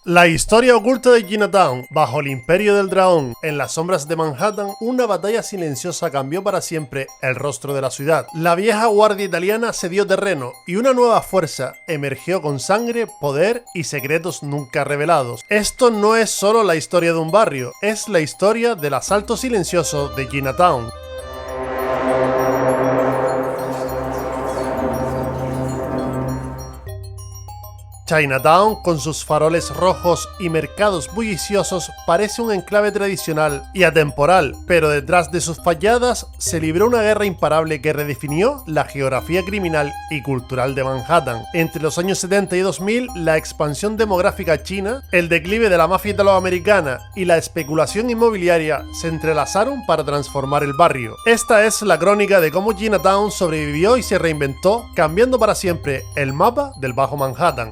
La historia oculta de Chinatown. Bajo el imperio del dragón, en las sombras de Manhattan, una batalla silenciosa cambió para siempre el rostro de la ciudad. La vieja guardia italiana cedió terreno y una nueva fuerza emergió con sangre, poder y secretos nunca revelados. Esto no es solo la historia de un barrio, es la historia del asalto silencioso de Chinatown. Chinatown, con sus faroles rojos y mercados bulliciosos, parece un enclave tradicional y atemporal, pero detrás de sus fachadas se libró una guerra imparable que redefinió la geografía criminal y cultural de Manhattan. Entre los años 70 y 2000, la expansión demográfica china, el declive de la mafia italoamericana y la especulación inmobiliaria se entrelazaron para transformar el barrio. Esta es la crónica de cómo Chinatown sobrevivió y se reinventó, cambiando para siempre el mapa del Bajo Manhattan.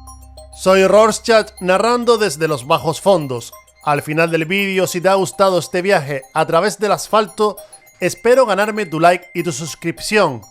Soy Rorschach narrando desde los bajos fondos. Al final del vídeo, si te ha gustado este viaje a través del asfalto, espero ganarme tu like y tu suscripción,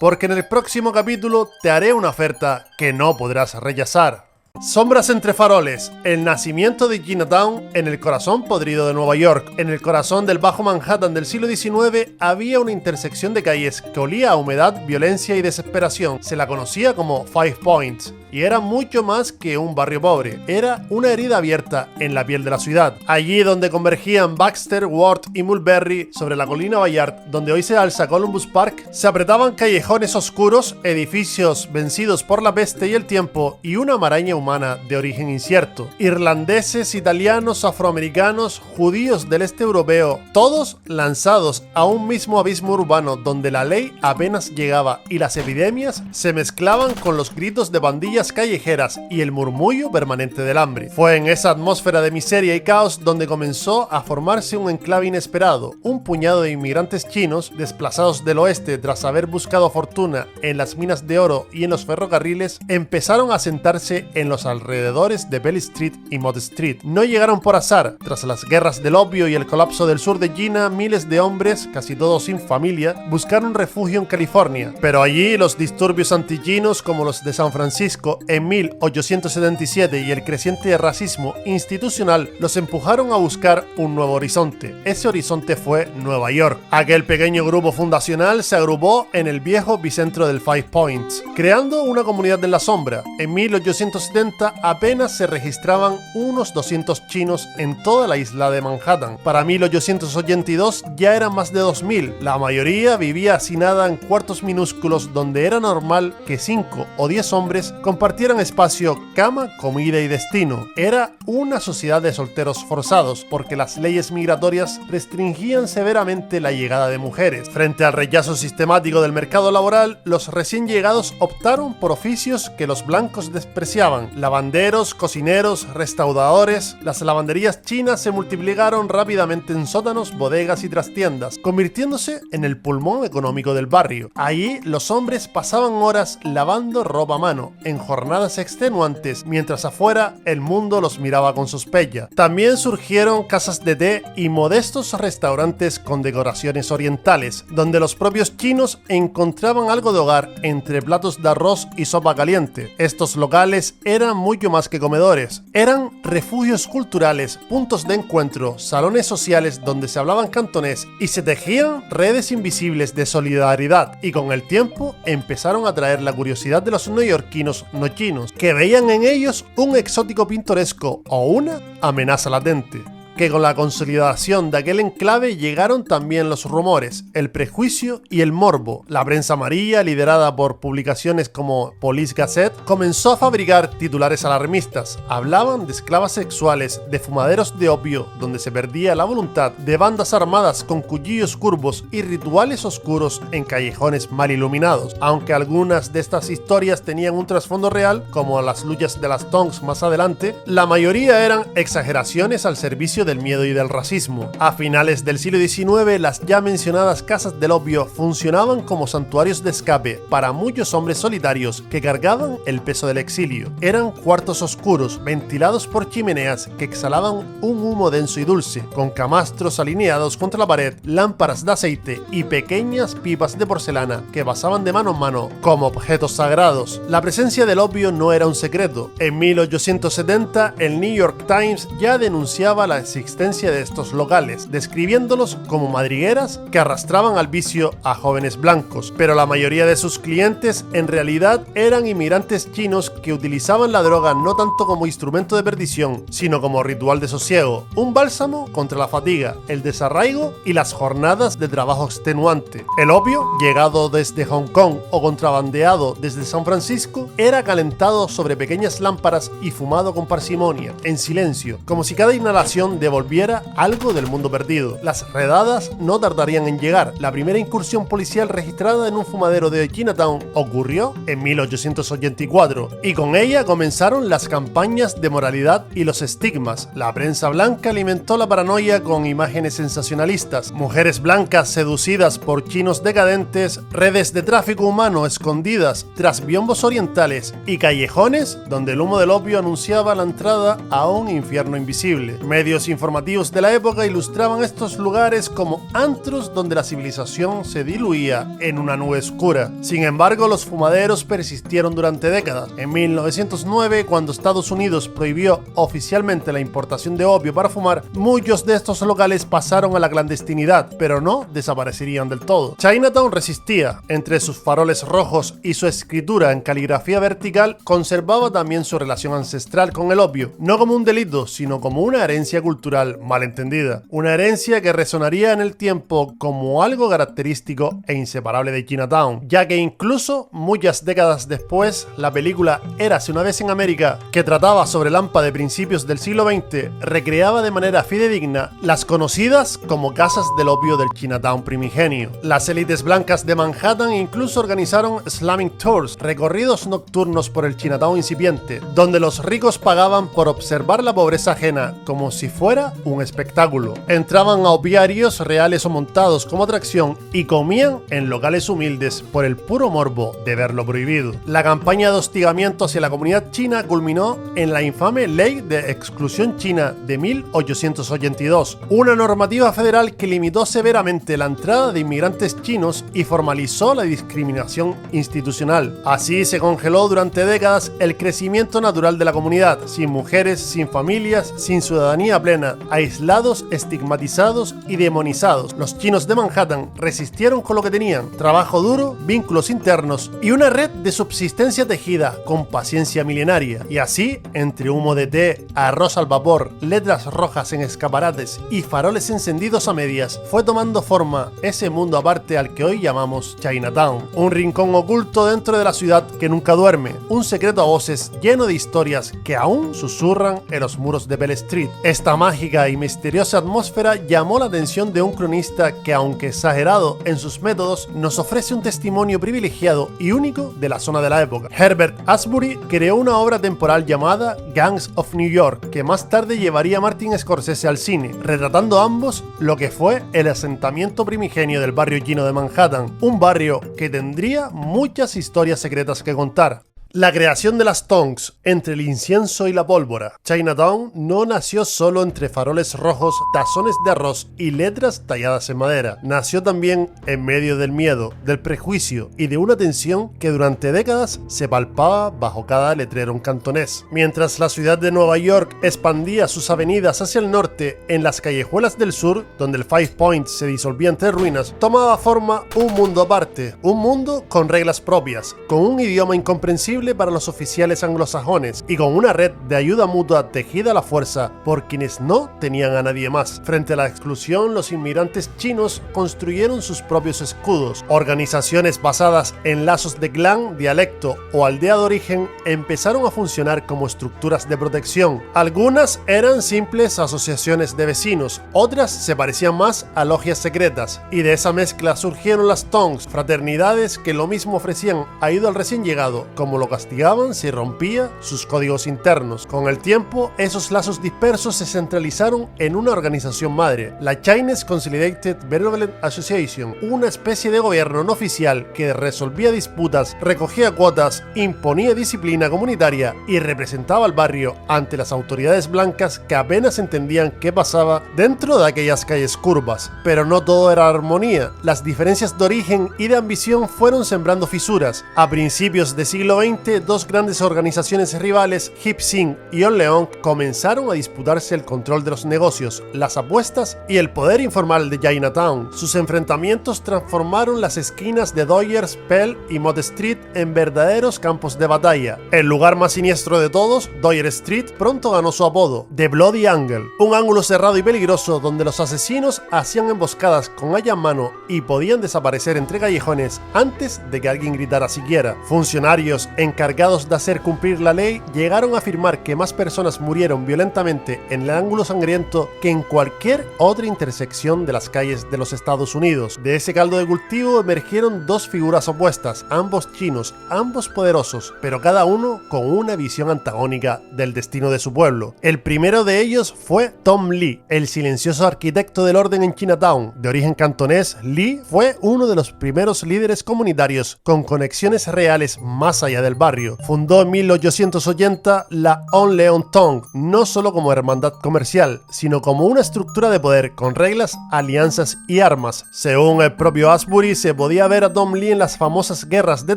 porque en el próximo capítulo te haré una oferta que no podrás rechazar. Sombras entre faroles, el nacimiento de Chinatown en el corazón podrido de Nueva York. En el corazón del Bajo Manhattan del siglo XIX había una intersección de calles que olía a humedad, violencia y desesperación. Se la conocía como Five Points y era mucho más que un barrio pobre. Era una herida abierta en la piel de la ciudad. Allí donde convergían Baxter, Ward y Mulberry sobre la colina Bayard, donde hoy se alza Columbus Park, se apretaban callejones oscuros, edificios vencidos por la peste y el tiempo y una maraña humana de origen incierto. Irlandeses, italianos, afroamericanos, judíos del este europeo, todos lanzados a un mismo abismo urbano donde la ley apenas llegaba y las epidemias se mezclaban con los gritos de pandillas callejeras y el murmullo permanente del hambre. Fue en esa atmósfera de miseria y caos donde comenzó a formarse un enclave inesperado. Un puñado de inmigrantes chinos, desplazados del oeste tras haber buscado fortuna en las minas de oro y en los ferrocarriles, empezaron a asentarse en los alrededores de Bell Street y Mott Street. No llegaron por azar. Tras las guerras del opio y el colapso del sur de China, miles de hombres, casi todos sin familia, buscaron refugio en California. Pero allí los disturbios antichinos como los de San Francisco en 1877 y el creciente racismo institucional los empujaron a buscar un nuevo horizonte. Ese horizonte fue Nueva York. Aquel pequeño grupo fundacional se agrupó en el viejo bicentro del Five Points, creando una comunidad en la sombra. En 1870 apenas se registraban unos 200 chinos en toda la isla de Manhattan. Para 1882 ya eran más de 2000. La mayoría vivía hacinada en cuartos minúsculos donde era normal que 5 o 10 hombres compartieran espacio, cama, comida y destino. Era una sociedad de solteros forzados porque las leyes migratorias restringían severamente la llegada de mujeres. Frente al rechazo sistemático del mercado laboral, los recién llegados optaron por oficios que los blancos despreciaban: lavanderos, cocineros, restauradores. Las lavanderías chinas se multiplicaron rápidamente en sótanos, bodegas y trastiendas, convirtiéndose en el pulmón económico del barrio. Allí los hombres pasaban horas lavando ropa a mano, en jornadas extenuantes, mientras afuera el mundo los miraba con sospecha. También surgieron casas de té y modestos restaurantes con decoraciones orientales, donde los propios chinos encontraban algo de hogar entre platos de arroz y sopa caliente. Estos locales eran mucho más que comedores, eran refugios culturales, puntos de encuentro, salones sociales donde se hablaban cantonés y se tejían redes invisibles de solidaridad, y con el tiempo empezaron a atraer la curiosidad de los neoyorquinos no chinos, que veían en ellos un exótico pintoresco o una amenaza latente. Que con la consolidación de aquel enclave llegaron también los rumores, el prejuicio y el morbo. La prensa amarilla, liderada por publicaciones como Police Gazette, comenzó a fabricar titulares alarmistas. Hablaban de esclavas sexuales, de fumaderos de opio donde se perdía la voluntad, de bandas armadas con cuchillos curvos y rituales oscuros en callejones mal iluminados. Aunque algunas de estas historias tenían un trasfondo real, como las luchas de las Tongs más adelante, la mayoría eran exageraciones al servicio del miedo y del racismo. A finales del siglo XIX, las ya mencionadas casas del opio funcionaban como santuarios de escape para muchos hombres solitarios que cargaban el peso del exilio. Eran cuartos oscuros, ventilados por chimeneas que exhalaban un humo denso y dulce, con camastros alineados contra la pared, lámparas de aceite y pequeñas pipas de porcelana que pasaban de mano en mano como objetos sagrados. La presencia del opio no era un secreto. En 1870, el New York Times ya denunciaba la existencia de estos locales, describiéndolos como madrigueras que arrastraban al vicio a jóvenes blancos, pero la mayoría de sus clientes en realidad eran inmigrantes chinos que utilizaban la droga no tanto como instrumento de perdición, sino como ritual de sosiego, un bálsamo contra la fatiga, el desarraigo y las jornadas de trabajo extenuante. El opio, llegado desde Hong Kong o contrabandeado desde San Francisco, era calentado sobre pequeñas lámparas y fumado con parsimonia, en silencio, como si cada inhalación devolviera algo del mundo perdido. Las redadas no tardarían en llegar. La primera incursión policial registrada en un fumadero de Chinatown ocurrió en 1884, y con ella comenzaron las campañas de moralidad y los estigmas. La prensa blanca alimentó la paranoia con imágenes sensacionalistas, mujeres blancas seducidas por chinos decadentes, redes de tráfico humano escondidas tras biombos orientales y callejones donde el humo del opio anunciaba la entrada a un infierno invisible. Medios informativos de la época ilustraban estos lugares como antros donde la civilización se diluía en una nube oscura. Sin embargo, los fumaderos persistieron durante décadas. En 1909, cuando Estados Unidos prohibió oficialmente la importación de opio para fumar, muchos de estos locales pasaron a la clandestinidad, pero no desaparecerían del todo. Chinatown resistía. Entre sus faroles rojos y su escritura en caligrafía vertical, conservaba también su relación ancestral con el opio, no como un delito, sino como una herencia cultural malentendida. Una herencia que resonaría en el tiempo como algo característico e inseparable de Chinatown, ya que incluso muchas décadas después, la película Érase una vez en América, que trataba sobre el AMPA de principios del siglo XX, recreaba de manera fidedigna las conocidas como casas del opio del Chinatown primigenio. Las élites blancas de Manhattan incluso organizaron slamming tours, recorridos nocturnos por el Chinatown incipiente, donde los ricos pagaban por observar la pobreza ajena como si fuera un espectáculo. Entraban a opiarios reales o montados como atracción y comían en locales humildes por el puro morbo de ver lo prohibido. La campaña de hostigamiento hacia la comunidad china culminó en la infame Ley de Exclusión China de 1882, una normativa federal que limitó severamente la entrada de inmigrantes chinos y formalizó la discriminación institucional. Así se congeló durante décadas el crecimiento natural de la comunidad, sin mujeres, sin familias, sin ciudadanía plena, aislados, estigmatizados y demonizados. Los chinos de Manhattan resistieron con lo que tenían: trabajo duro, vínculos internos y una red de subsistencia tejida con paciencia milenaria. Y así, entre humo de té, arroz al vapor, letras rojas en escaparates y faroles encendidos a medias, fue tomando forma ese mundo aparte al que hoy llamamos Chinatown. Un rincón oculto dentro de la ciudad que nunca duerme, un secreto a voces lleno de historias que aún susurran en los muros de Bell Street. Esta mágica y misteriosa atmósfera llamó la atención de un cronista que, aunque exagerado en sus métodos, nos ofrece un testimonio privilegiado y único de la zona de la época. Herbert Asbury creó una obra temporal llamada Gangs of New York, que más tarde llevaría a Martin Scorsese al cine, retratando ambos lo que fue el asentamiento primigenio del barrio chino de Manhattan, un barrio que tendría muchas historias secretas que contar. La creación de las tongs entre el incienso y la pólvora. Chinatown no nació solo entre faroles rojos, tazones de arroz y letras talladas en madera. Nació también en medio del miedo, del prejuicio y de una tensión que durante décadas se palpaba bajo cada letrero en cantonés. Mientras la ciudad de Nueva York expandía sus avenidas hacia el norte, en las callejuelas del sur, donde el Five Points se disolvía entre ruinas, tomaba forma un mundo aparte, un mundo con reglas propias, con un idioma incomprensible para los oficiales anglosajones y con una red de ayuda mutua tejida a la fuerza por quienes no tenían a nadie más. Frente a la exclusión, los inmigrantes chinos construyeron sus propios escudos. Organizaciones basadas en lazos de clan, dialecto o aldea de origen empezaron a funcionar como estructuras de protección. Algunas eran simples asociaciones de vecinos, otras se parecían más a logias secretas, y de esa mezcla surgieron las tongs, fraternidades que lo mismo ofrecían ayuda al recién llegado como lo lo castigaban si rompía sus códigos internos. Con el tiempo, esos lazos dispersos se centralizaron en una organización madre, la Chinese Consolidated Benevolent Association, una especie de gobierno no oficial que resolvía disputas, recogía cuotas, imponía disciplina comunitaria y representaba al barrio ante las autoridades blancas que apenas entendían qué pasaba dentro de aquellas calles curvas. Pero no todo era armonía, las diferencias de origen y de ambición fueron sembrando fisuras. A principios del siglo XX, dos grandes organizaciones rivales, Hip Sing y On Leong, comenzaron a disputarse el control de los negocios, las apuestas y el poder informal de Chinatown. Sus enfrentamientos transformaron las esquinas de Doyers, Pell y Mott Street en verdaderos campos de batalla. El lugar más siniestro de todos, Doyer Street, pronto ganó su apodo, The Bloody Angle, un ángulo cerrado y peligroso donde los asesinos hacían emboscadas con haya en mano y podían desaparecer entre callejones antes de que alguien gritara siquiera. Funcionarios encargados de hacer cumplir la ley llegaron a afirmar que más personas murieron violentamente en el ángulo sangriento que en cualquier otra intersección de las calles de los Estados Unidos. De ese caldo de cultivo emergieron dos figuras opuestas, ambos chinos, ambos poderosos, pero cada uno con una visión antagónica del destino de su pueblo. El primero de ellos fue Tom Lee, el silencioso arquitecto del orden en Chinatown. De origen cantonés, Lee fue uno de los primeros líderes comunitarios con conexiones reales más allá del barrio. Fundó en 1880 la On Leong Tong, no solo como hermandad comercial, sino como una estructura de poder con reglas, alianzas y armas. Según el propio Asbury, se podía ver a Tom Lee en las famosas guerras de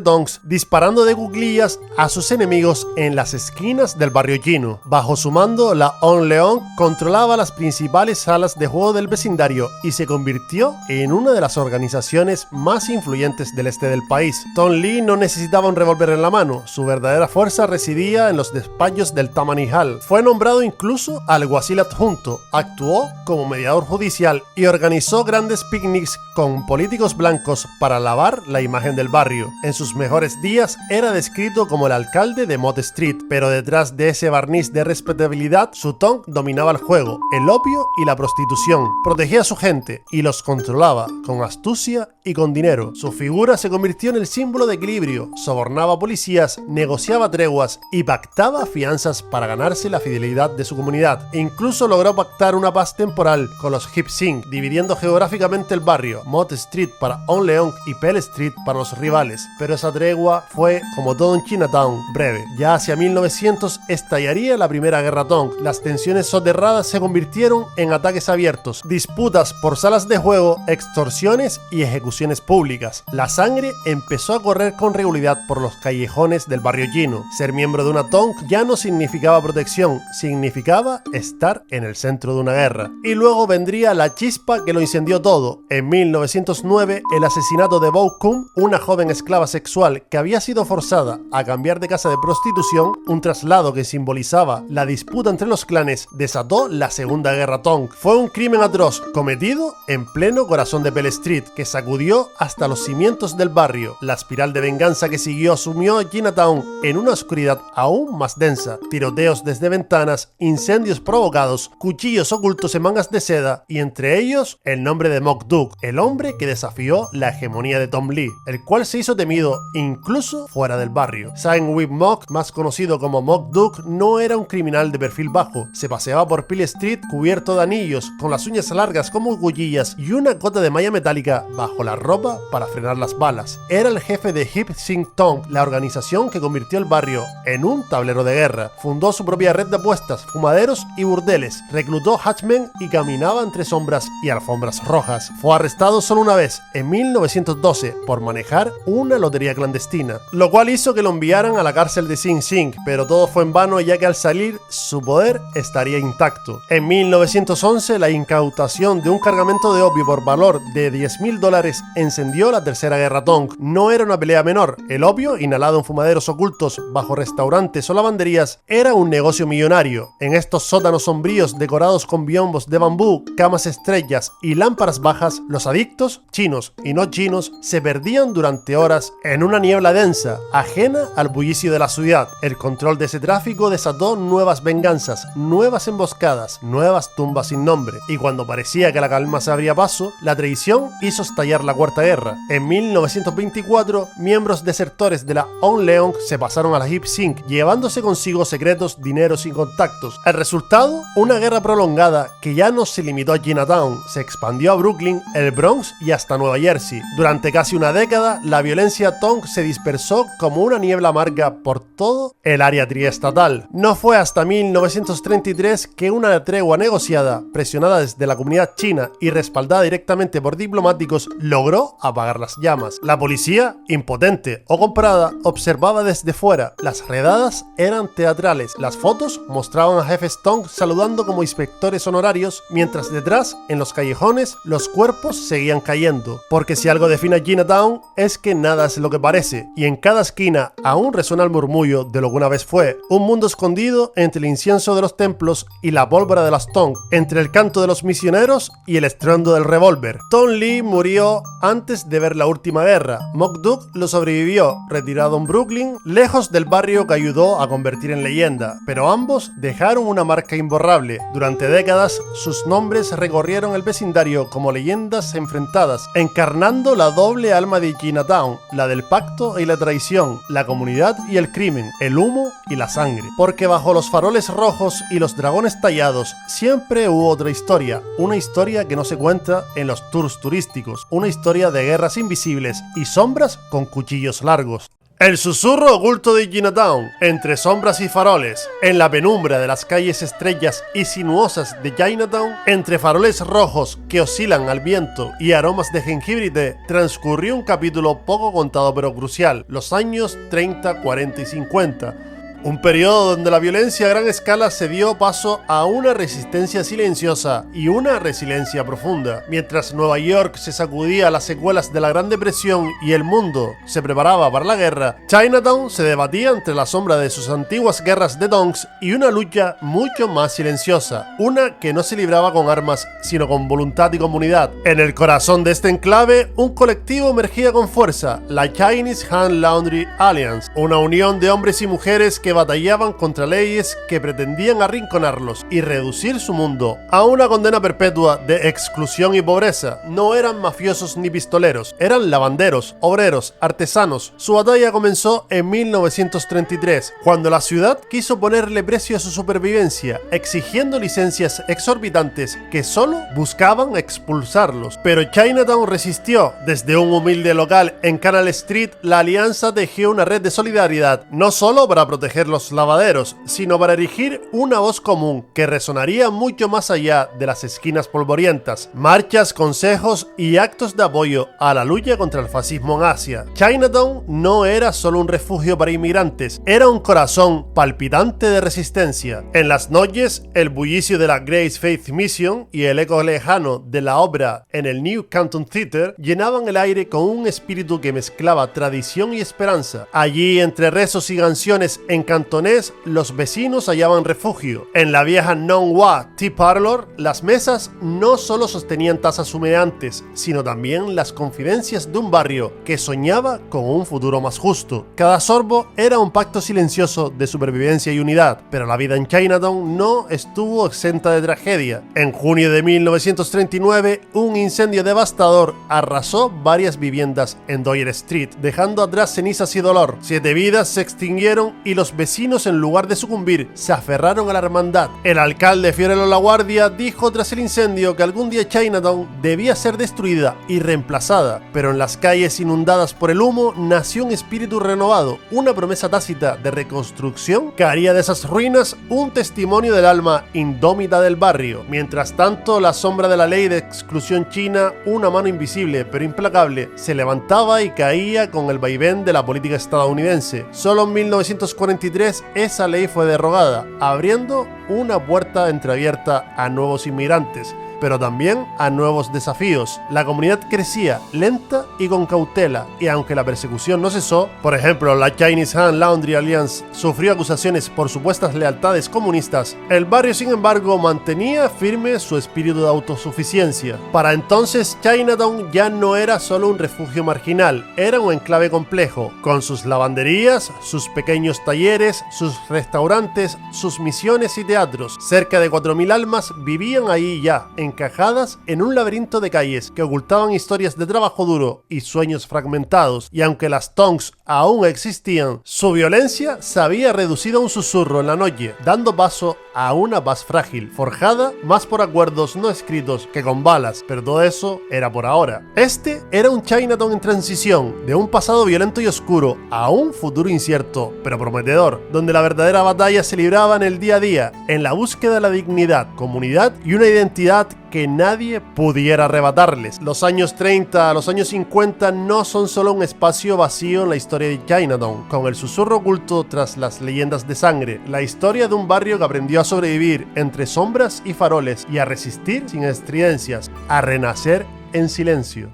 tongs disparando de cuclillas a sus enemigos en las esquinas del barrio chino. Bajo su mando, la On Leong controlaba las principales salas de juego del vecindario y se convirtió en una de las organizaciones más influyentes del este del país. Tom Lee no necesitaba un revólver en la mano, su verdadera fuerza residía en los despachos del Tammany Hall. Fue nombrado incluso alguacil adjunto, actuó como mediador judicial y organizó grandes picnics con políticos blancos para lavar la imagen del barrio. En sus mejores días era descrito como el alcalde de Mott Street, pero detrás de ese barniz de respetabilidad, su tong dominaba el juego, el opio y la prostitución. Protegía a su gente y los controlaba con astucia y con dinero. Su figura se convirtió en el símbolo de equilibrio, sobornaba a policías, negociaba treguas y pactaba fianzas para ganarse la fidelidad de su comunidad. Incluso logró pactar una paz temporal con los Hip Sing, dividiendo geográficamente el barrio, Mott Street para On Leong y Pell Street para los rivales. Pero esa tregua fue, como todo en Chinatown, breve. Ya hacia 1900 estallaría la primera guerra Tong. Las tensiones soterradas se convirtieron en ataques abiertos, disputas por salas de juego, extorsiones y ejecuciones públicas. La sangre empezó a correr con regularidad por los callejones del barrio chino. Ser miembro de una Tong ya no significaba protección, significaba estar en el centro de una guerra. Y luego vendría la chispa que lo incendió todo. En 1909, el asesinato de Bo Kum, una joven esclava sexual que había sido forzada a cambiar de casa de prostitución, un traslado que simbolizaba la disputa entre los clanes, desató la Segunda Guerra Tong. Fue un crimen atroz cometido en pleno corazón de Pell Street que sacudió hasta los cimientos del barrio. La espiral de venganza que siguió sumió a Chinatown en una oscuridad aún más densa. Tiroteos desde ventanas, incendios provocados, cuchillos ocultos en mangas de seda y entre ellos el nombre de Mock Duck, el hombre que desafió la hegemonía de Tom Lee, el cual se hizo temido incluso fuera del barrio. Sang-Wip Mock, más conocido como Mock Duck, no era un criminal de perfil bajo. Se paseaba por Pell Street cubierto de anillos, con las uñas largas como cuchillas y una cota de malla metálica bajo la ropa para frenar las balas. Era el jefe de Hip Sing Tong, la organización que convirtió el barrio en un tablero de guerra. Fundó su propia red de apuestas, fumaderos y burdeles, reclutó hatchmen y caminaba entre sombras y alfombras rojas. Fue arrestado solo una vez, en 1912, por manejar una lotería clandestina, lo cual hizo que lo enviaran a la cárcel de Sing Sing, pero todo fue en vano ya que al salir su poder estaría intacto. En 1911, la incautación de un cargamento de opio por valor de $10,000 encendió la Tercera Guerra Tong. No era una pelea menor, el opio, inhalado en fumaderos ocultos bajo restaurantes o lavanderías, era un negocio millonario. En estos sótanos sombríos decorados con biombos de bambú, camas estrellas y lámparas bajas, los adictos, chinos y no chinos, se perdían durante horas en una niebla densa, ajena al bullicio de la ciudad. El control de ese tráfico desató nuevas venganzas, nuevas emboscadas, nuevas tumbas sin nombre, y cuando parecía que la calma se abría paso, la traición hizo estallar la la Cuarta Guerra. En 1924, miembros desertores de la On Leong se pasaron a la Hip Sing, llevándose consigo secretos, dineros y contactos. El resultado, una guerra prolongada que ya no se limitó a Chinatown, se expandió a Brooklyn, el Bronx y hasta Nueva Jersey. Durante casi una década, la violencia Tong se dispersó como una niebla amarga por todo el área triestatal. No fue hasta 1933 que una tregua negociada, presionada desde la comunidad china y respaldada directamente por diplomáticos, logró apagar las llamas. La policía, impotente o comprada, observaba desde fuera. Las redadas eran teatrales. Las fotos mostraban a jefes Tong saludando como inspectores honorarios, mientras detrás, en los callejones, los cuerpos seguían cayendo. Porque si algo define a Chinatown es que nada es lo que parece, y en cada esquina aún resuena el murmullo de lo que una vez fue, un mundo escondido entre el incienso de los templos y la pólvora de las Tong, entre el canto de los misioneros y el estruendo del revólver. Tom Lee murió antes de ver la última guerra. Mock Duck lo sobrevivió, retirado en Brooklyn, lejos del barrio que ayudó a convertir en leyenda, pero ambos dejaron una marca imborrable. Durante décadas, sus nombres recorrieron el vecindario como leyendas enfrentadas, encarnando la doble alma de Chinatown, la del pacto y la traición, la comunidad y el crimen, el humo y la sangre. Porque bajo los faroles rojos y los dragones tallados siempre hubo otra historia, una historia que no se cuenta en los tours turísticos, una historia de guerras invisibles y sombras con cuchillos largos. El susurro oculto de Chinatown, entre sombras y faroles, en la penumbra de las calles estrellas y sinuosas de Chinatown, entre faroles rojos que oscilan al viento y aromas de jengibre y té, transcurrió un capítulo poco contado pero crucial, los años 30, 40 y 50. Un periodo donde la violencia a gran escala se dio paso a una resistencia silenciosa y una resiliencia profunda. Mientras Nueva York se sacudía las secuelas de la Gran Depresión y el mundo se preparaba para la guerra, Chinatown se debatía entre la sombra de sus antiguas guerras de Tongs y una lucha mucho más silenciosa, una que no se libraba con armas, sino con voluntad y comunidad. En el corazón de este enclave, un colectivo emergía con fuerza, la Chinese Hand Laundry Alliance, una unión de hombres y mujeres que batallaban contra leyes que pretendían arrinconarlos y reducir su mundo a una condena perpetua de exclusión y pobreza. No eran mafiosos ni pistoleros, eran lavanderos, obreros, artesanos. Su batalla comenzó en 1933, cuando la ciudad quiso ponerle precio a su supervivencia, exigiendo licencias exorbitantes que solo buscaban expulsarlos. Pero Chinatown resistió. Desde un humilde local en Canal Street, la alianza tejió una red de solidaridad, no solo para proteger los lavaderos, sino para erigir una voz común que resonaría mucho más allá de las esquinas polvorientas, marchas, consejos y actos de apoyo a la lucha contra el fascismo en Asia. Chinatown no era solo un refugio para inmigrantes, era un corazón palpitante de resistencia. En las noches, el bullicio de la Grace Faith Mission y el eco lejano de la obra en el New Canton Theatre llenaban el aire con un espíritu que mezclaba tradición y esperanza. Allí, entre rezos y canciones en cantonés, los vecinos hallaban refugio. En la vieja Nong Hua Tea Parlor, las mesas no solo sostenían tazas humeantes, sino también las confidencias de un barrio que soñaba con un futuro más justo. Cada sorbo era un pacto silencioso de supervivencia y unidad, pero la vida en Chinatown no estuvo exenta de tragedia. En junio de 1939, un incendio devastador arrasó varias viviendas en Dyer Street, dejando atrás cenizas y dolor. 7 vidas se extinguieron y los vecinos, en lugar de sucumbir, se aferraron a la hermandad. El alcalde Fiorello LaGuardia dijo tras el incendio que algún día Chinatown debía ser destruida y reemplazada, pero en las calles inundadas por el humo nació un espíritu renovado, una promesa tácita de reconstrucción que haría de esas ruinas un testimonio del alma indómita del barrio. Mientras tanto, la sombra de la ley de exclusión china, una mano invisible pero implacable, se levantaba y caía con el vaivén de la política estadounidense. Solo en 1943 esa ley fue derogada, abriendo una puerta entreabierta a nuevos inmigrantes, pero también a nuevos desafíos. La comunidad crecía lenta y con cautela, y aunque la persecución no cesó, por ejemplo, la Chinese Hand Laundry Alliance sufrió acusaciones por supuestas lealtades comunistas, el barrio, sin embargo, mantenía firme su espíritu de autosuficiencia. Para entonces, Chinatown ya no era solo un refugio marginal, era un enclave complejo, con sus lavanderías, sus pequeños talleres, sus restaurantes, sus misiones y teatros. Cerca de 4.000 almas vivían ahí ya, en encajadas en un laberinto de calles que ocultaban historias de trabajo duro y sueños fragmentados, y aunque las Tongs aún existían, su violencia se había reducido a un susurro en la noche, dando paso a una paz frágil, forjada más por acuerdos no escritos que con balas, pero todo eso era por ahora. Este era un Chinatown en transición, de un pasado violento y oscuro a un futuro incierto, pero prometedor, donde la verdadera batalla se libraba en el día a día, en la búsqueda de la dignidad, comunidad y una identidad que nadie pudiera arrebatarles. Los años 30 a los años 50 no son solo un espacio vacío en la historia de Chinatown, con el susurro oculto tras las leyendas de sangre, la historia de un barrio que aprendió a sobrevivir entre sombras y faroles y a resistir sin estridencias, a renacer en silencio.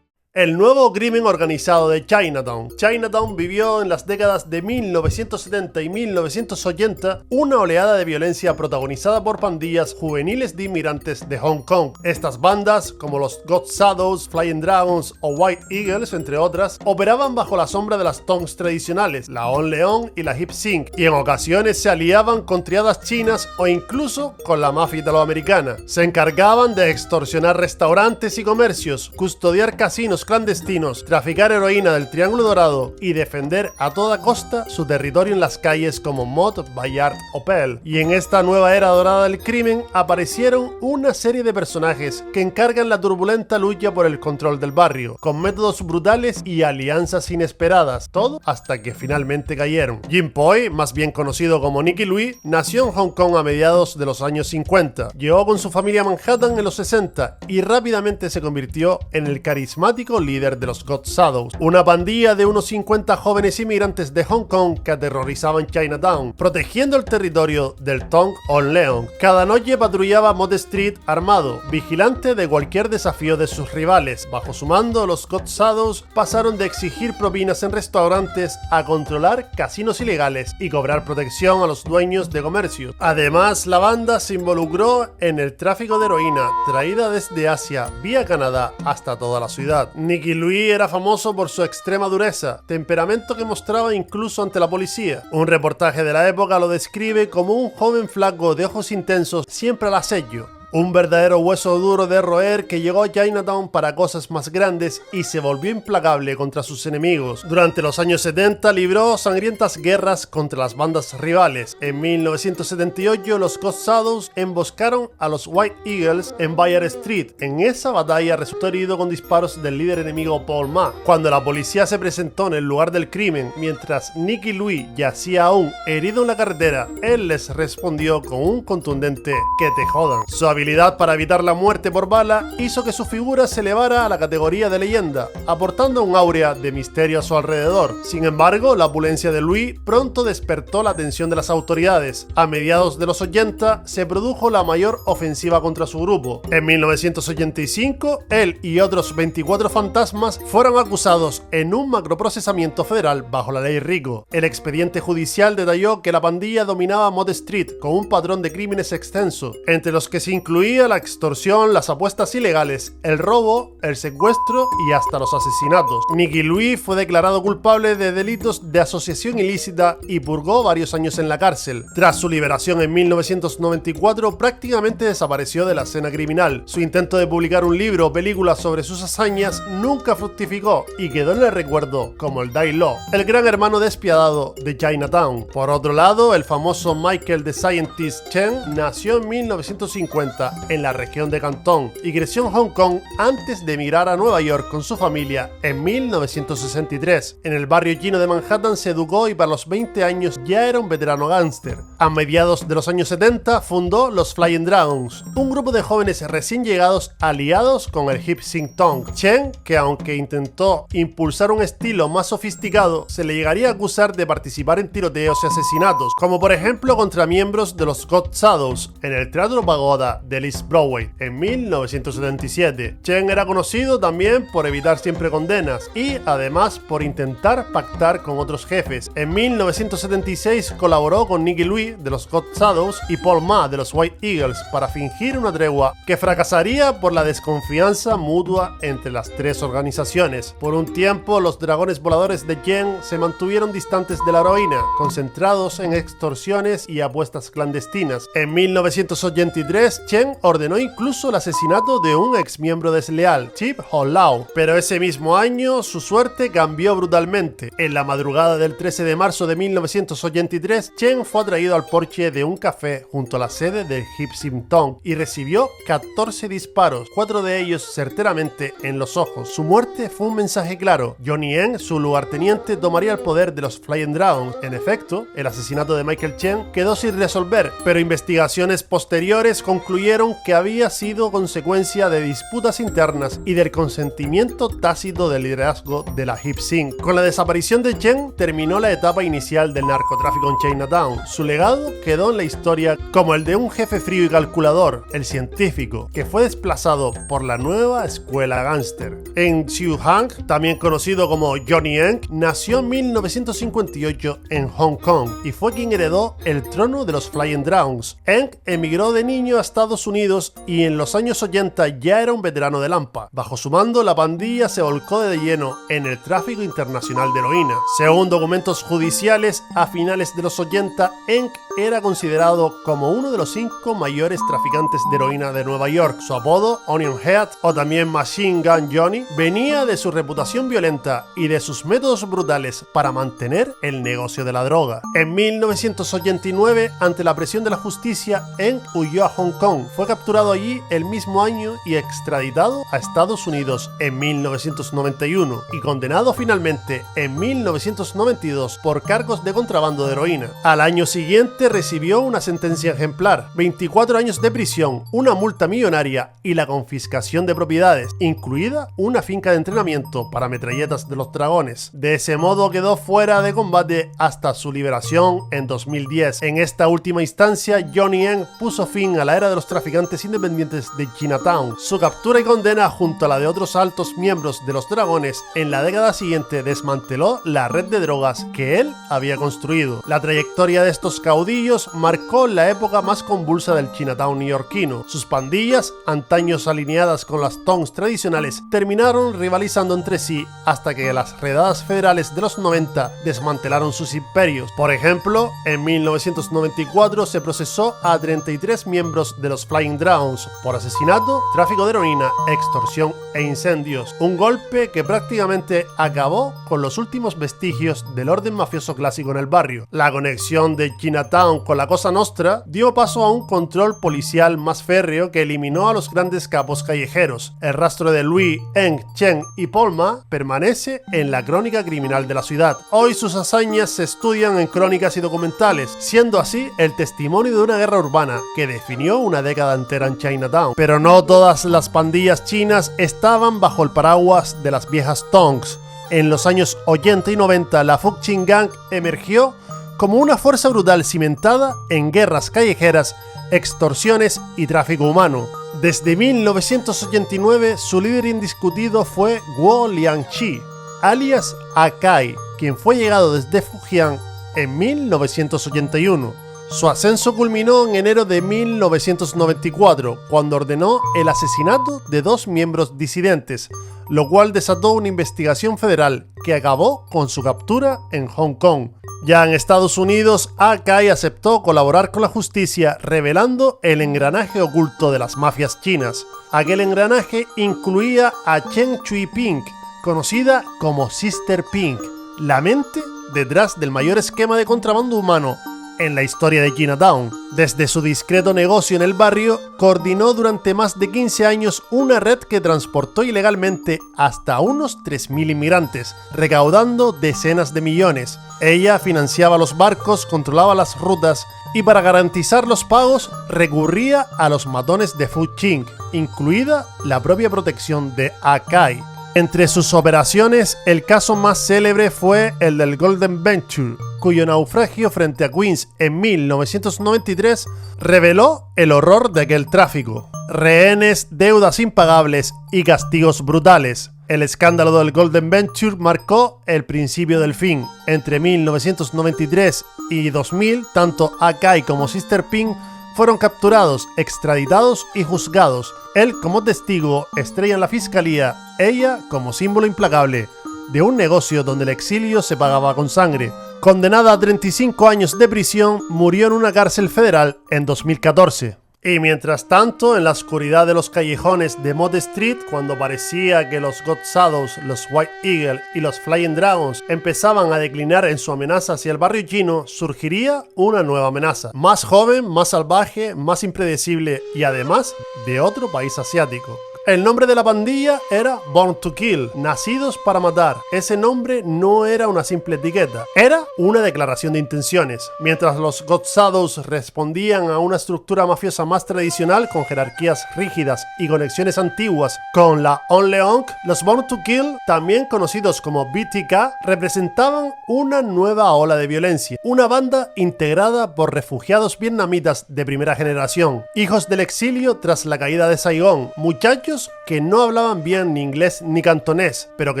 El nuevo crimen organizado de Chinatown. Chinatown vivió en las décadas de 1970 y 1980 una oleada de violencia protagonizada por pandillas juveniles de inmigrantes de Hong Kong. Estas bandas, como los God Shadows, Flying Dragons o White Eagles, entre otras, operaban bajo la sombra de las Tongs tradicionales, la On Leon y la Hip Sing, y en ocasiones se aliaban con triadas chinas o incluso con la mafia italoamericana. Se encargaban de extorsionar restaurantes y comercios, custodiar casinos clandestinos, traficar heroína del Triángulo Dorado y defender a toda costa su territorio en las calles como Mott, Bayard o Pell. Y en esta nueva era dorada del crimen aparecieron una serie de personajes que encargan la turbulenta lucha por el control del barrio, con métodos brutales y alianzas inesperadas, todo hasta que finalmente cayeron. Jim Poi, más bien conocido como Nicky Louis, nació en Hong Kong a mediados de los años 50, llegó con su familia a Manhattan en los 60 y rápidamente se convirtió en el carismático líder de los God Shadows, una pandilla de unos 50 jóvenes inmigrantes de Hong Kong que aterrorizaban Chinatown, protegiendo el territorio del Tong On Leon. Cada noche patrullaba Mott Street armado, vigilante de cualquier desafío de sus rivales. Bajo su mando, los God Shadows pasaron de exigir propinas en restaurantes a controlar casinos ilegales y cobrar protección a los dueños de comercios. Además, la banda se involucró en el tráfico de heroína traída desde Asia vía Canadá hasta toda la ciudad. Nicky Louis era famoso por su extrema dureza, temperamento que mostraba incluso ante la policía. Un reportaje de la época lo describe como un joven flaco de ojos intensos, siempre al acecho. Un verdadero hueso duro de roer que llegó a Chinatown para cosas más grandes y se volvió implacable contra sus enemigos. Durante los años 70 libró sangrientas guerras contra las bandas rivales. En 1978 los God Shadows emboscaron a los White Eagles en Bayard Street. En esa batalla resultó herido con disparos del líder enemigo Paul Ma. Cuando la policía se presentó en el lugar del crimen, mientras Nicky Louis yacía aún herido en la carretera, él les respondió con un contundente "que te jodan". Su habilidad para evitar la muerte por bala hizo que su figura se elevara a la categoría de leyenda, aportando un áurea de misterio a su alrededor. Sin embargo, la opulencia de Louis pronto despertó la atención de las autoridades. A mediados de los 80 se produjo la mayor ofensiva contra su grupo. En 1985, él y otros 24 fantasmas fueron acusados en un macroprocesamiento federal bajo la ley RICO. El expediente judicial detalló que la pandilla dominaba Mott Street con un patrón de crímenes extenso, entre los que se incluía la extorsión, las apuestas ilegales, el robo, el secuestro y hasta los asesinatos. Nicky Louis fue declarado culpable de delitos de asociación ilícita y purgó varios años en la cárcel. Tras su liberación en 1994, prácticamente desapareció de la escena criminal. Su intento de publicar un libro o película sobre sus hazañas nunca fructificó y quedó en el recuerdo como el Die Law, el gran hermano despiadado de Chinatown. Por otro lado, el famoso Michael the Scientist Chen nació en 1950 en la región de Cantón y creció en Hong Kong antes de emigrar a Nueva York con su familia en 1963. En el barrio chino de Manhattan se educó y para los 20 años ya era un veterano gángster. A mediados de los años 70 fundó los Flying Dragons, un grupo de jóvenes recién llegados aliados con el Hip Sing Tong. Chen, que aunque intentó impulsar un estilo más sofisticado, se le llegaría a acusar de participar en tiroteos y asesinatos, como por ejemplo contra miembros de los God Shadows en el Teatro Pagoda de East Broadway en 1977. Chen era conocido también por evitar siempre condenas y además por intentar pactar con otros jefes. En 1976 colaboró con Nicky Louis de los God Shadows y Paul Ma de los White Eagles para fingir una tregua que fracasaría por la desconfianza mutua entre las tres organizaciones. Por un tiempo, los dragones voladores de Chen se mantuvieron distantes de la heroína, concentrados en extorsiones y apuestas clandestinas. En 1983, Chen Chen ordenó incluso el asesinato de un exmiembro desleal, Chip Ho-Lau, pero ese mismo año su suerte cambió brutalmente. En la madrugada del 13 de marzo de 1983, Chen fue atraído al porche de un café junto a la sede del Hip Sin Tong y recibió 14 disparos, 4 de ellos certeramente en los ojos. Su muerte fue un mensaje claro. Johnny Eng, su lugarteniente, tomaría el poder de los Flying Dragons. En efecto, el asesinato de Michael Chen quedó sin resolver, pero investigaciones posteriores concluyeron que había sido consecuencia de disputas internas y del consentimiento tácito del liderazgo de la Hip Sin. Con la desaparición de Chen terminó la etapa inicial del narcotráfico en Chinatown. Su legado quedó en la historia como el de un jefe frío y calculador, el científico, que fue desplazado por la nueva escuela gángster. Eng Chiu-hang, también conocido como Johnny Eng, nació en 1958 en Hong Kong y fue quien heredó el trono de los Flying Dragons. Eng emigró de niño a Estados Unidos y en los años 80 ya era un veterano de Lampa. Bajo su mando, la pandilla se volcó de lleno en el tráfico internacional de heroína. Según documentos judiciales, a finales de los 80, Eng era considerado como uno de los 5 mayores traficantes de heroína de Nueva York. Su apodo, Onion Head, o también Machine Gun Johnny, venía de su reputación violenta y de sus métodos brutales para mantener el negocio de la droga. En 1989, ante la presión de la justicia, Eng huyó a Hong Kong. Fue capturado allí el mismo año y extraditado a Estados Unidos en 1991 y condenado finalmente en 1992 por cargos de contrabando de heroína. Al año siguiente recibió una sentencia ejemplar, 24 años de prisión, una multa millonaria y la confiscación de propiedades, incluida una finca de entrenamiento para metralletas de los dragones. De ese modo quedó fuera de combate hasta su liberación en 2010. En esta última instancia, Johnny Eng puso fin a la era de los traficantes independientes de Chinatown. Su captura y condena junto a la de otros altos miembros de los dragones en la década siguiente desmanteló la red de drogas que él había construido. La trayectoria de estos caudillos marcó la época más convulsa del Chinatown neoyorquino. Sus pandillas, antaños alineadas con las Tongs tradicionales, terminaron rivalizando entre sí hasta que las redadas federales de los 90 desmantelaron sus imperios. Por ejemplo, en 1994 se procesó a 33 miembros de los Flying Dragons por asesinato, tráfico de heroína, extorsión e incendios. Un golpe que prácticamente acabó con los últimos vestigios del orden mafioso clásico en el barrio. La conexión de Chinatown con la Cosa Nostra dio paso a un control policial más férreo que eliminó a los grandes capos callejeros. El rastro de Louis, Eng, Chen y Paul Ma permanece en la crónica criminal de la ciudad. Hoy sus hazañas se estudian en crónicas y documentales, siendo así el testimonio de una guerra urbana que definió una década entera en Chinatown. Pero no todas las pandillas chinas estaban bajo el paraguas de las viejas Tongs. En los años 80 y 90, la Fuk Chin Gang emergió como una fuerza brutal cimentada en guerras callejeras, extorsiones y tráfico humano. Desde 1989, su líder indiscutido fue Guo Liangqi, alias Akai, quien fue llegado desde Fujian en 1981. Su ascenso culminó en enero de 1994, cuando ordenó el asesinato de 2 miembros disidentes, lo cual desató una investigación federal que acabó con su captura en Hong Kong. Ya en Estados Unidos, Akai aceptó colaborar con la justicia, revelando el engranaje oculto de las mafias chinas. Aquel engranaje incluía a Chen Chui Ping, conocida como Sister Pink, la mente detrás del mayor esquema de contrabando humano en la historia de Chinatown. Desde su discreto negocio en el barrio, coordinó durante más de 15 años una red que transportó ilegalmente hasta unos 3.000 inmigrantes, recaudando decenas de millones. Ella financiaba los barcos, controlaba las rutas y para garantizar los pagos recurría a los matones de Fu Qing, incluida la propia protección de Akai. Entre sus operaciones, el caso más célebre fue el del Golden Venture, cuyo naufragio frente a Queens en 1993 reveló el horror de aquel tráfico. Rehenes, deudas impagables y castigos brutales. El escándalo del Golden Venture marcó el principio del fin. Entre 1993 y 2000, tanto Akai como Sister Ping fueron capturados, extraditados y juzgados. Él como testigo, estrella en la fiscalía, ella como símbolo implacable de un negocio donde el exilio se pagaba con sangre. Condenada a 35 años de prisión, murió en una cárcel federal en 2014. Y mientras tanto, en la oscuridad de los callejones de Mott Street, cuando parecía que los God Shadows, los White Eagle y los Flying Dragons empezaban a declinar en su amenaza hacia el barrio chino, surgiría una nueva amenaza, más joven, más salvaje, más impredecible y además de otro país asiático. El nombre de la pandilla era Born to Kill, nacidos para matar. Ese nombre no era una simple etiqueta, era una declaración de intenciones. Mientras los God Shadows respondían a una estructura mafiosa más tradicional con jerarquías rígidas y conexiones antiguas con la On Leong, los Born to Kill, también conocidos como BTK, representaban una nueva ola de violencia. Una banda integrada por refugiados vietnamitas de primera generación, hijos del exilio tras la caída de Saigón, muchachos que no hablaban bien ni inglés ni cantonés, pero que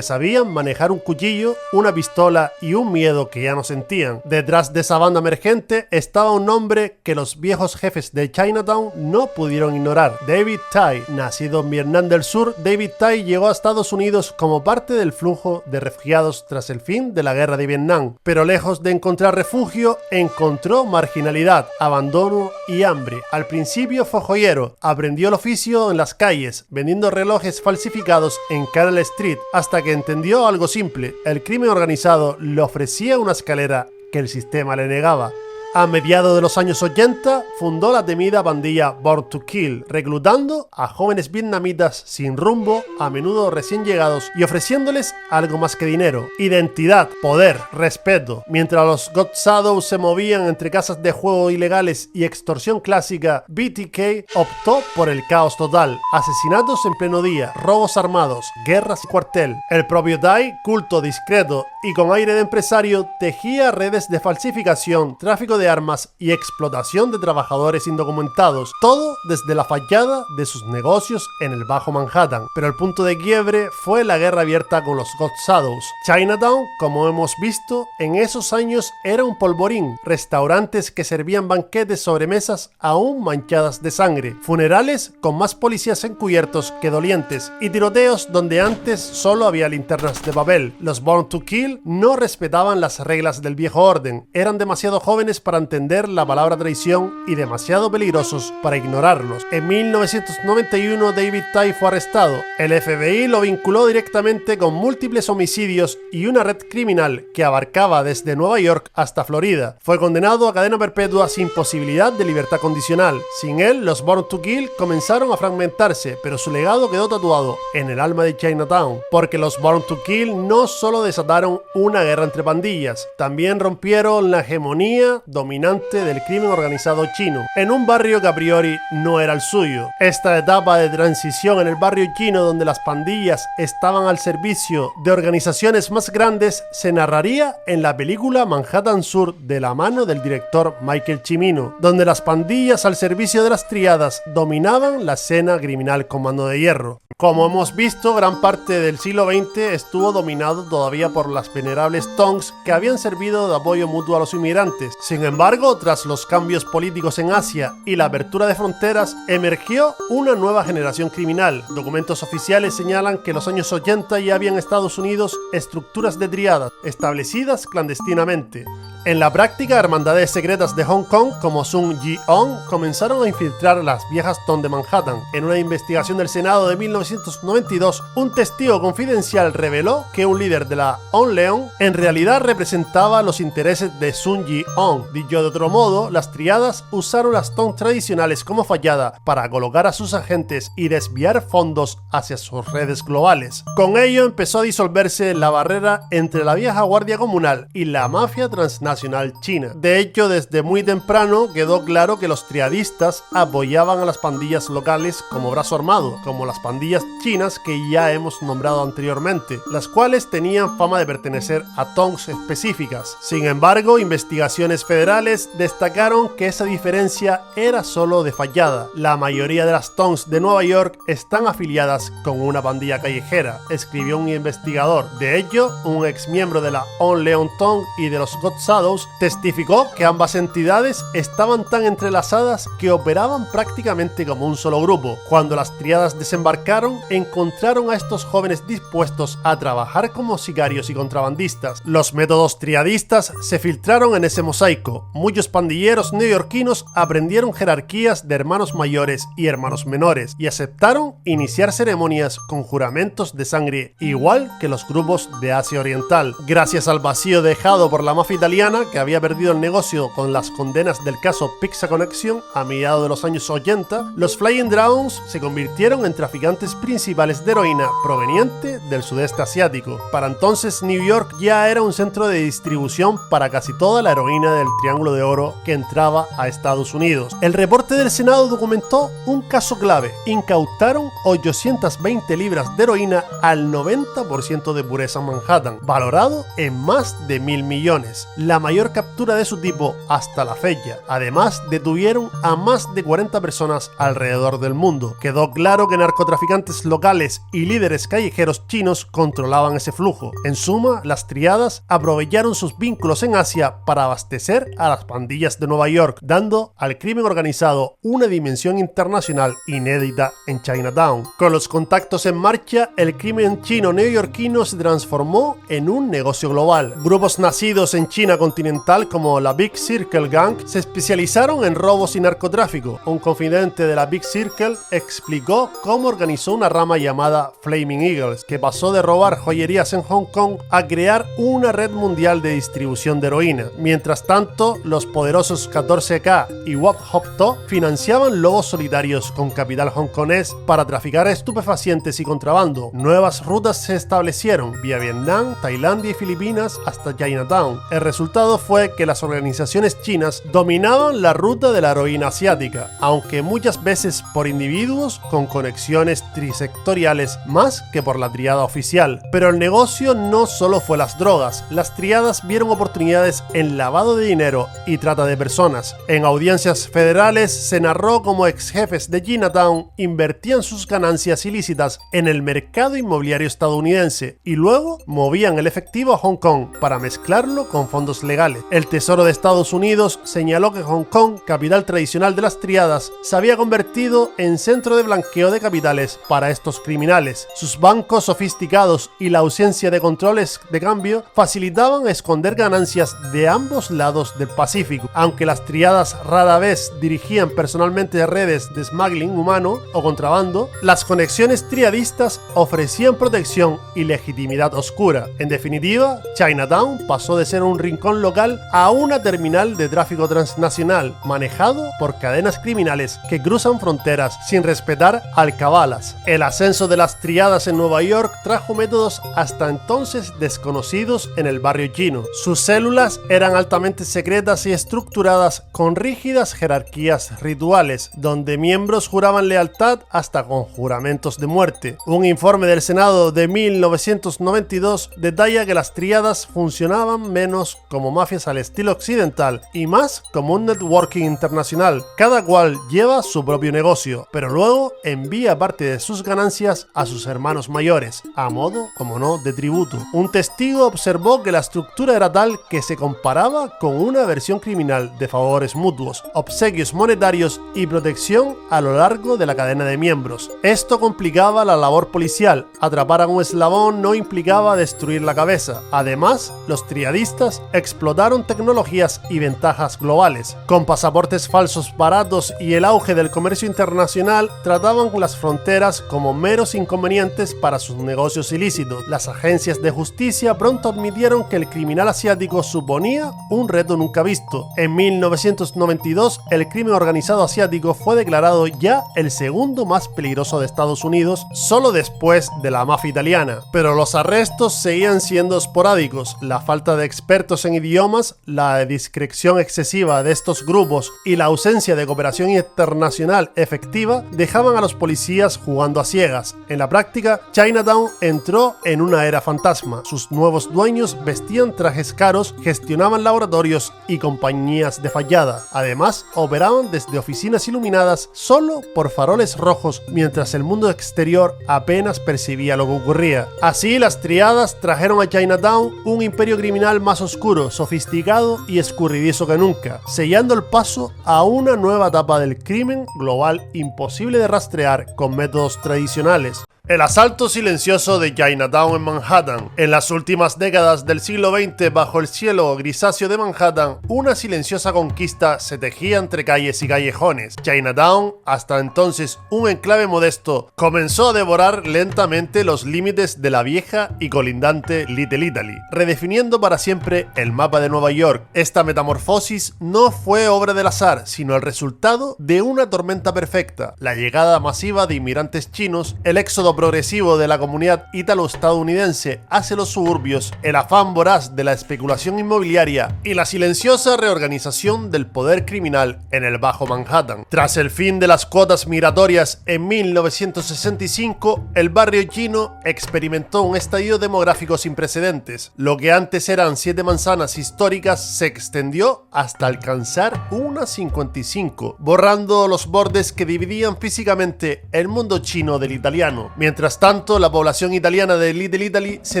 sabían manejar un cuchillo, una pistola y un miedo que ya no sentían. Detrás de esa banda emergente estaba un nombre que los viejos jefes de Chinatown no pudieron ignorar: David Tai. Nacido en Vietnam del Sur, David Tai llegó a Estados Unidos como parte del flujo de refugiados tras el fin de la guerra de Vietnam, pero lejos de encontrar refugio, encontró marginalidad, abandono y hambre. Al principio fue joyero, aprendió el oficio en las calles, vendiendo relojes falsificados en Canal Street, hasta que entendió algo simple: el crimen organizado le ofrecía una escalera que el sistema le negaba. A mediados de los años 80, fundó la temida pandilla Born to Kill, reclutando a jóvenes vietnamitas sin rumbo, a menudo recién llegados, y ofreciéndoles algo más que dinero: identidad, poder, respeto. Mientras los God Shadows se movían entre casas de juego ilegales y extorsión clásica, BTK optó por el caos total: asesinatos en pleno día, robos armados, guerras y cuartel. El propio Tai, culto, discreto y con aire de empresario, tejía redes de falsificación, tráfico de armas y explotación de trabajadores indocumentados, todo desde la fachada de sus negocios en el Bajo Manhattan. Pero el punto de quiebre fue la guerra abierta con los God Shadows. Chinatown, como hemos visto, en esos años era un polvorín: restaurantes que servían banquetes sobre mesas aún manchadas de sangre, funerales con más policías encubiertos que dolientes y tiroteos donde antes solo había linternas de papel. Los Born to Kill no respetaban las reglas del viejo orden, eran demasiado jóvenes para entender la palabra traición y demasiado peligrosos para ignorarlos. En 1991 David Tai fue arrestado. El FBI lo vinculó directamente con múltiples homicidios y una red criminal que abarcaba desde Nueva York hasta Florida. Fue condenado a cadena perpetua sin posibilidad de libertad condicional. Sin él, los Born to Kill comenzaron a fragmentarse, pero su legado quedó tatuado en el alma de Chinatown, porque los Born to Kill no solo desataron una guerra entre pandillas, también rompieron la hegemonía dominante del crimen organizado chino, en un barrio que a priori no era el suyo. Esta etapa de transición en el barrio chino, donde las pandillas estaban al servicio de organizaciones más grandes, se narraría en la película Manhattan Sur, de la mano del director Michael Cimino, donde las pandillas al servicio de las triadas dominaban la escena criminal con mano de hierro. Como hemos visto, gran parte del siglo XX estuvo dominado todavía por las venerables tongs que habían servido de apoyo mutuo a los inmigrantes. Sin embargo, tras los cambios políticos en Asia y la apertura de fronteras, emergió una nueva generación criminal. Documentos oficiales señalan que en los años 80 ya había en Estados Unidos estructuras de triadas establecidas clandestinamente. En la práctica, hermandades secretas de Hong Kong como Sun Ji-on comenzaron a infiltrar las viejas Tong de Manhattan. En una investigación del Senado de 1992, un testigo confidencial reveló que un líder de la On Leong en realidad representaba los intereses de Sun Ji-on. Dicho de otro modo, las triadas usaron las Tong tradicionales como fachada para colocar a sus agentes y desviar fondos hacia sus redes globales. Con ello empezó a disolverse la barrera entre la vieja guardia comunal y la mafia transnacional china. De hecho, desde muy temprano quedó claro que los triadistas apoyaban a las pandillas locales como brazo armado, como las pandillas chinas que ya hemos nombrado anteriormente, las cuales tenían fama de pertenecer a tongs específicas. Sin embargo, investigaciones federales destacaron que esa diferencia era solo de fachada. La mayoría de las tongs de Nueva York están afiliadas con una pandilla callejera, escribió un investigador. De hecho, un ex miembro de la On Leong Tong y de los God Shadows Shadows testificó que ambas entidades estaban tan entrelazadas que operaban prácticamente como un solo grupo. Cuando las tríadas desembarcaron, encontraron a estos jóvenes dispuestos a trabajar como sicarios y contrabandistas. Los métodos triadistas se filtraron en ese mosaico. Muchos pandilleros neoyorquinos aprendieron jerarquías de hermanos mayores y hermanos menores y aceptaron iniciar ceremonias con juramentos de sangre, igual que los grupos de Asia Oriental. Gracias al vacío dejado por la mafia italiana, que había perdido el negocio con las condenas del caso Pizza Connection a mediados de los años 80, los Flying Dragons se convirtieron en traficantes principales de heroína proveniente del sudeste asiático. Para entonces, New York ya era un centro de distribución para casi toda la heroína del Triángulo de Oro que entraba a Estados Unidos. El reporte del Senado documentó un caso clave. Incautaron 820 libras de heroína al 90% de pureza en Manhattan, valorado en más de 1.000 millones, la mayor captura de su tipo hasta la fecha. Además, detuvieron a más de 40 personas alrededor del mundo. Quedó claro que narcotraficantes locales y líderes callejeros chinos controlaban ese flujo. En suma, las triadas aprovecharon sus vínculos en Asia para abastecer a las pandillas de Nueva York, dando al crimen organizado una dimensión internacional inédita en Chinatown. Con los contactos en marcha, el crimen chino neoyorquino se transformó en un negocio global. Grupos nacidos en China continental como la Big Circle Gang se especializaron en robos y narcotráfico. Un confidente de la Big Circle explicó cómo organizó una rama llamada Flaming Eagles, que pasó de robar joyerías en Hong Kong a crear una red mundial de distribución de heroína. Mientras tanto, los poderosos 14K y Wap Hop To financiaban lobos solitarios con capital hongkonés para traficar estupefacientes y contrabando. Nuevas rutas se establecieron vía Vietnam, Tailandia y Filipinas hasta Chinatown. El resultado fue que las organizaciones chinas dominaban la ruta de la heroína asiática, aunque muchas veces por individuos con conexiones trisectoriales más que por la triada oficial. Pero el negocio no solo fue las drogas. Las triadas vieron oportunidades en lavado de dinero y trata de personas. En audiencias federales se narró cómo ex jefes de Chinatown invertían sus ganancias ilícitas en el mercado inmobiliario estadounidense y luego movían el efectivo a Hong Kong para mezclarlo con fondos legales. El Tesoro de Estados Unidos señaló que Hong Kong, capital tradicional de las triadas, se había convertido en centro de blanqueo de capitales para estos criminales. Sus bancos sofisticados y la ausencia de controles de cambio facilitaban esconder ganancias de ambos lados del Pacífico. Aunque las triadas rara vez dirigían personalmente redes de smuggling humano o contrabando, las conexiones triadistas ofrecían protección y legitimidad oscura. En definitiva, Chinatown pasó de ser un rincón local a una terminal de tráfico transnacional manejado por cadenas criminales que cruzan fronteras sin respetar alcabalas. El ascenso de las triadas en Nueva York trajo métodos hasta entonces desconocidos en el barrio chino. Sus células eran altamente secretas y estructuradas con rígidas jerarquías rituales, donde miembros juraban lealtad hasta con juramentos de muerte. Un informe del Senado de 1992 detalla que las triadas funcionaban menos como mafias al estilo occidental y más como un networking internacional. Cada cual lleva su propio negocio, pero luego envía parte de sus ganancias a sus hermanos mayores, a modo, como no, de tributo. Un testigo observó que la estructura era tal que se comparaba con una versión criminal de favores mutuos, obsequios monetarios y protección a lo largo de la cadena de miembros. Esto complicaba la labor policial. Atrapar a un eslabón no implicaba destruir la cabeza. Además, los triadistas explotaron tecnologías y ventajas globales. Con pasaportes falsos baratos y el auge del comercio internacional, trataban con las fronteras como meros inconvenientes para sus negocios ilícitos. Las agencias de justicia pronto admitieron que el criminal asiático suponía un reto nunca visto. En 1992, el crimen organizado asiático fue declarado ya el segundo más peligroso de Estados Unidos, solo después de la mafia italiana. Pero los arrestos seguían siendo esporádicos. La falta de expertos en idiomas, la discreción excesiva de estos grupos y la ausencia de cooperación internacional efectiva dejaban a los policías jugando a ciegas. En la práctica, Chinatown entró en una era fantasma. Sus nuevos dueños vestían trajes caros, gestionaban laboratorios y compañías de fachada. Además, operaban desde oficinas iluminadas solo por faroles rojos, mientras el mundo exterior apenas percibía lo que ocurría. Así, las triadas trajeron a Chinatown un imperio criminal más oscuro, sofisticado y escurridizo que nunca, sellando el paso a una nueva etapa del crimen global imposible de rastrear con métodos tradicionales. El asalto silencioso de Chinatown en Manhattan. En las últimas décadas del siglo XX, bajo el cielo grisáceo de Manhattan, una silenciosa conquista se tejía entre calles y callejones. Chinatown, hasta entonces un enclave modesto, comenzó a devorar lentamente los límites de la vieja y colindante Little Italy, redefiniendo para siempre el mapa de Nueva York. Esta metamorfosis no fue obra del azar, sino el resultado de una tormenta perfecta: la llegada masiva de inmigrantes chinos, el éxodo progresivo de la comunidad ítalo-estadounidense hacia los suburbios, el afán voraz de la especulación inmobiliaria y la silenciosa reorganización del poder criminal en el Bajo Manhattan. Tras el fin de las cuotas migratorias en 1965, el barrio chino experimentó un estallido demográfico sin precedentes. Lo que antes eran 7 manzanas históricas se extendió hasta alcanzar unas 55, borrando los bordes que dividían físicamente el mundo chino del italiano. Mientras tanto, la población italiana de Little Italy se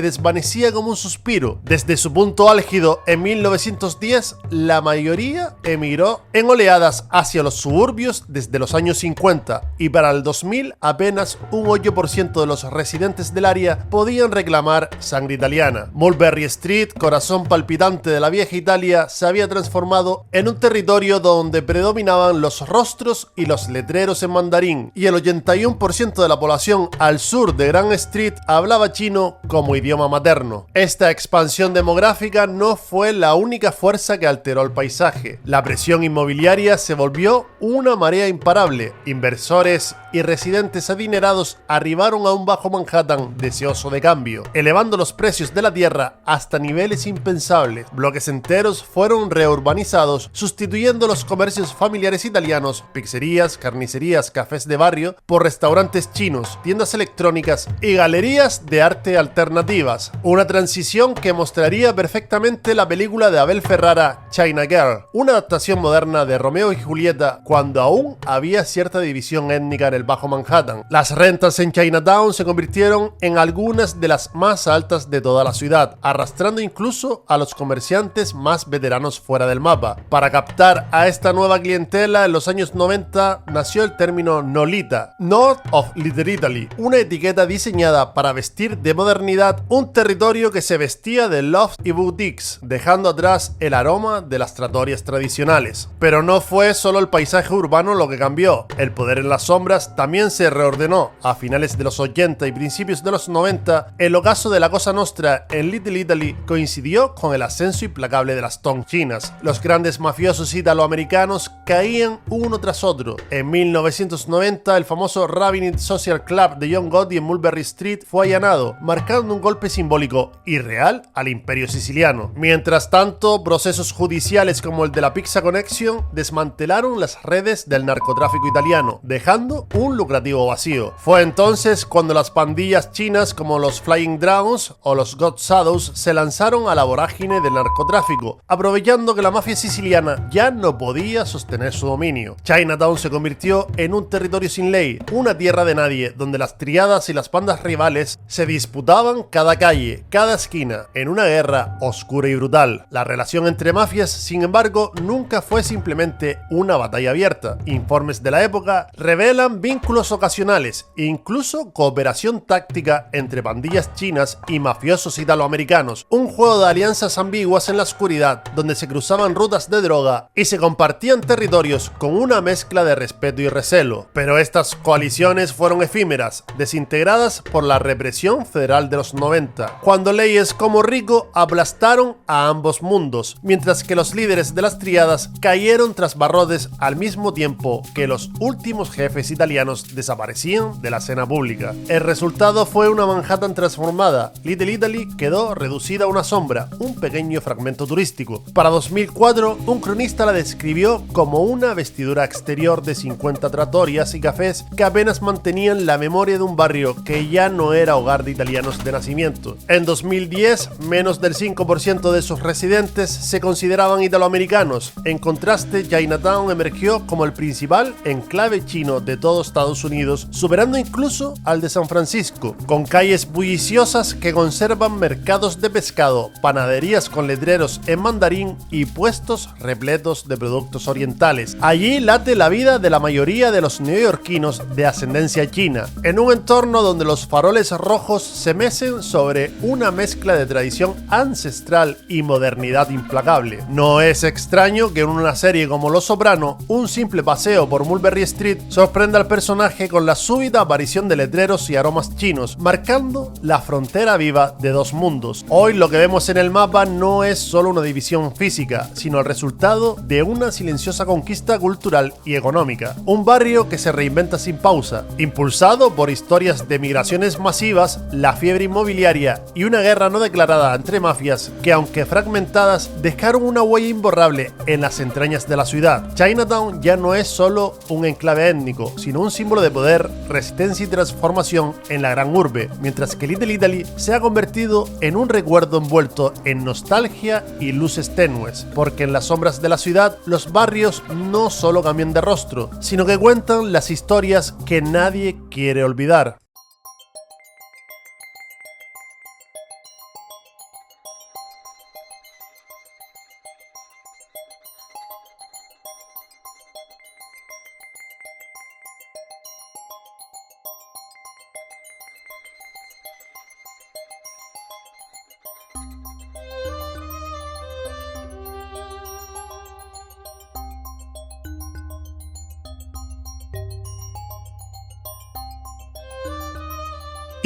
desvanecía como un suspiro. Desde su punto álgido en 1910, la mayoría emigró en oleadas hacia los suburbios desde los años 50, y para el 2000 apenas un 8% de los residentes del área podían reclamar sangre italiana. Mulberry Street, corazón palpitante de la vieja Italia, se había transformado en un territorio donde predominaban los rostros y los letreros en mandarín, y el 81% de la población al sur de Grand Street hablaba chino como idioma materno. Esta expansión demográfica no fue la única fuerza que alteró el paisaje. La presión inmobiliaria se volvió una marea imparable. Inversores y residentes adinerados arribaron a un Bajo Manhattan deseoso de cambio, elevando los precios de la tierra hasta niveles impensables. Bloques enteros fueron reurbanizados, sustituyendo los comercios familiares italianos, pizzerías, carnicerías, cafés de barrio, por restaurantes chinos, tiendas electrónicas y galerías de arte alternativas. Una transición que mostraría perfectamente la película de Abel Ferrara, China Girl, una adaptación moderna de Romeo y Julieta cuando aún había cierta división étnica en el Bajo Manhattan. Las rentas en Chinatown se convirtieron en algunas de las más altas de toda la ciudad, arrastrando incluso a los comerciantes más veteranos fuera del mapa. Para captar a esta nueva clientela, en los años 90 nació el término Nolita, North of Little Italy, una etiqueta diseñada para vestir de modernidad un territorio que se vestía de loft y boutiques, dejando atrás el aroma de las tratorías tradicionales. Pero no fue solo el paisaje urbano lo que cambió. El poder en las sombras también se reordenó. A finales de los 80 y principios de los 90, el ocaso de la Cosa Nostra en Little Italy coincidió con el ascenso implacable de las Tong chinas. Los grandes mafiosos italoamericanos caían uno tras otro. En 1990, el famoso Rabbit Social Club de John Gotti en Mulberry Street fue allanado, marcando un golpe simbólico y real al imperio siciliano. Mientras tanto, procesos judiciales como el de la Pizza Connection desmantelaron las redes del narcotráfico italiano, dejando un lucrativo vacío. Fue entonces cuando las pandillas chinas como los Flying Dragons o los God Shadows se lanzaron a la vorágine del narcotráfico, aprovechando que la mafia siciliana ya no podía sostener su dominio. Chinatown se convirtió en un territorio sin ley, una tierra de nadie, donde las triadas y las bandas rivales se disputaban cada calle, cada esquina, en una guerra oscura y brutal. La relación entre mafias, sin embargo, nunca fue simplemente una batalla abierta. Informes de la época revelan vínculos ocasionales e incluso cooperación táctica entre pandillas chinas y mafiosos italoamericanos, un juego de alianzas ambiguas en la oscuridad, donde se cruzaban rutas de droga y se compartían territorios con una mezcla de respeto y recelo. Pero estas coaliciones fueron efímeras, desintegradas por la represión federal de los 90, cuando leyes como RICO aplastaron a ambos mundos, mientras que los líderes de las triadas cayeron tras barrotes al mismo tiempo que los últimos jefes italianos desaparecían de la escena pública. El resultado fue una Manhattan transformada. Little Italy quedó reducida a una sombra, un pequeño fragmento turístico. Para 2004, un cronista la describió como una vestidura exterior de 50 tratorias y cafés que apenas mantenían la memoria de un barrio que ya no era hogar de italianos de nacimiento. En 2010, menos del 5% de sus residentes se consideraban italoamericanos. En contraste, Chinatown emergió como el principal enclave chino de todo Estados Unidos, superando incluso al de San Francisco, con calles bulliciosas que conservan mercados de pescado, panaderías con letreros en mandarín y puestos repletos de productos orientales. Allí late la vida de la mayoría de los neoyorquinos de ascendencia china, en un entorno donde los faroles rojos se mecen sobre una mezcla de tradición ancestral y modernidad implacable. No es extraño que en una serie como Los Soprano, un simple paseo por Mulberry Street sorprenda al personaje con la súbita aparición de letreros y aromas chinos, marcando la frontera viva de dos mundos. Hoy lo que vemos en el mapa no es solo una división física, sino el resultado de una silenciosa conquista cultural y económica. Un barrio que se reinventa sin pausa, impulsado por historias de migraciones masivas, la fiebre inmobiliaria y una guerra no declarada entre mafias que, aunque fragmentadas, dejaron una huella imborrable en las entrañas de la ciudad. Chinatown ya no es solo un enclave étnico, sino un símbolo de poder, resistencia y transformación en la gran urbe, mientras que Little Italy se ha convertido en un recuerdo envuelto en nostalgia y luces tenues, porque en las sombras de la ciudad los barrios no solo cambian de rostro, sino que cuentan las historias que nadie quiere olvidar.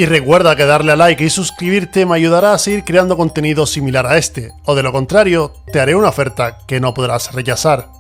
Y recuerda que darle a like y suscribirte me ayudará a seguir creando contenido similar a este, o de lo contrario, te haré una oferta que no podrás rechazar.